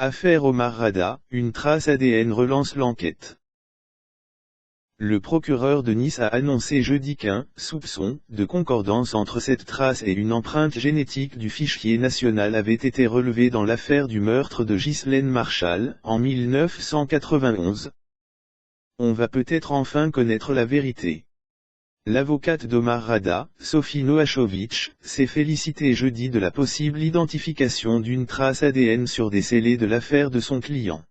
Affaire Omar Rada, une trace ADN relance l'enquête. Le procureur de Nice a annoncé jeudi qu'un soupçon de concordance entre cette trace et une empreinte génétique du fichier national avait été relevé dans l'affaire du meurtre de Ghislaine Marchal, en 1991. On va peut-être enfin connaître la vérité. L'avocate d'Omar Rada, Sophie Noachowicz, s'est félicitée jeudi de la possible identification d'une trace ADN sur des scellés de l'affaire de son client.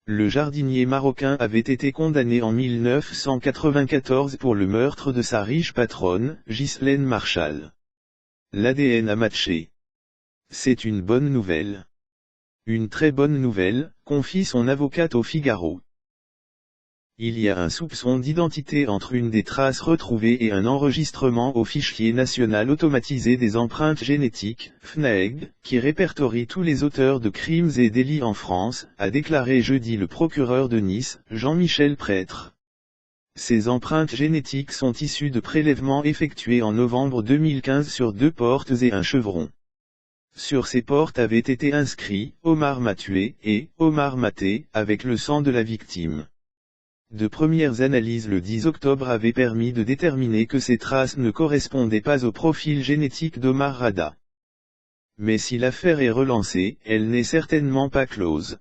Le jardinier marocain avait été condamné en 1994 pour le meurtre de sa riche patronne, Ghislaine Marchal. L'ADN a matché. C'est une bonne nouvelle. Une très bonne nouvelle, confie son avocate au Figaro. Il y a un soupçon d'identité entre une des traces retrouvées et un enregistrement au fichier national automatisé des empreintes génétiques, FNAEG, qui répertorie tous les auteurs de crimes et délits en France, a déclaré jeudi le procureur de Nice, Jean-Michel Prêtre. Ces empreintes génétiques sont issues de prélèvements effectués en novembre 2015 sur 2 portes et un chevron. Sur ces portes avaient été inscrits « Omar m'a tué » et « Omar maté » avec le sang de la victime. De premières analyses le 10 octobre avaient permis de déterminer que ces traces ne correspondaient pas au profil génétique d'Omar Rada. Mais si l'affaire est relancée, elle n'est certainement pas close.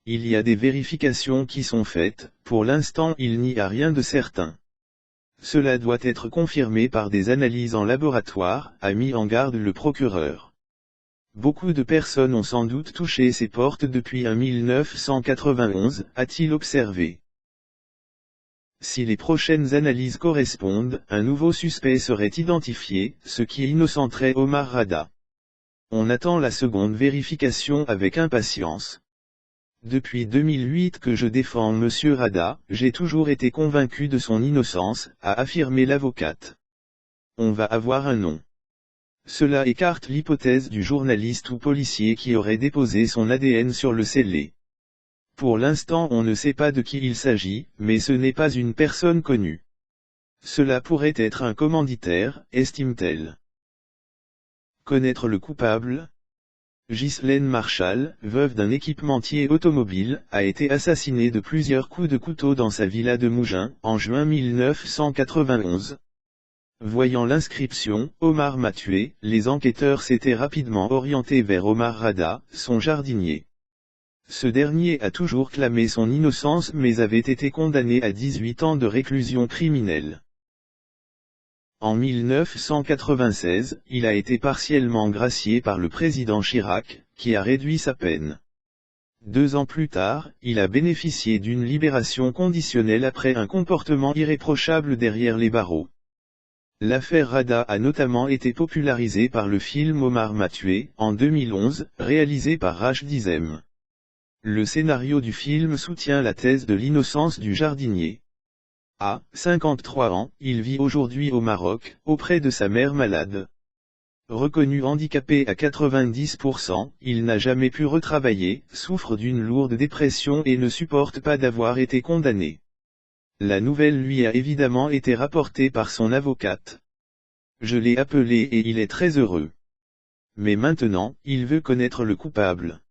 Il y a des vérifications qui sont faites, pour l'instant il n'y a rien de certain. Cela doit être confirmé par des analyses en laboratoire, a mis en garde le procureur. Beaucoup de personnes ont sans doute touché ces portes depuis 1991, a-t-il observé. Si les prochaines analyses correspondent, un nouveau suspect serait identifié, ce qui innocenterait Omar Rada. On attend la seconde vérification avec impatience. Depuis 2008 que je défends Monsieur Rada, j'ai toujours été convaincu de son innocence, a affirmé l'avocate. On va avoir un nom. Cela écarte l'hypothèse du journaliste ou policier qui aurait déposé son ADN sur le scellé. Pour l'instant on ne sait pas de qui il s'agit, mais ce n'est pas une personne connue. Cela pourrait être un commanditaire, estime-t-elle. Connaître le coupable ? Ghislaine Marchal, veuve d'un équipementier automobile, a été assassinée de plusieurs coups de couteau dans sa villa de Mougins, en juin 1991. Voyant l'inscription « Omar m'a tué », les enquêteurs s'étaient rapidement orientés vers Omar Rada, son jardinier. Ce dernier a toujours clamé son innocence mais avait été condamné à 18 ans de réclusion criminelle. En 1996, il a été partiellement gracié par le président Chirac, qui a réduit sa peine. 2 ans plus tard, il a bénéficié d'une libération conditionnelle après un comportement irréprochable derrière les barreaux. L'affaire Rada a notamment été popularisée par le film Omar m'a tué, en 2011, réalisé par Rach Dizem. Le scénario du film soutient la thèse de l'innocence du jardinier. À 53 ans, il vit aujourd'hui au Maroc, auprès de sa mère malade. Reconnu handicapé à 90%, il n'a jamais pu retravailler, souffre d'une lourde dépression et ne supporte pas d'avoir été condamné. La nouvelle lui a évidemment été rapportée par son avocate. Je l'ai appelé et il est très heureux. Mais maintenant, il veut connaître le coupable.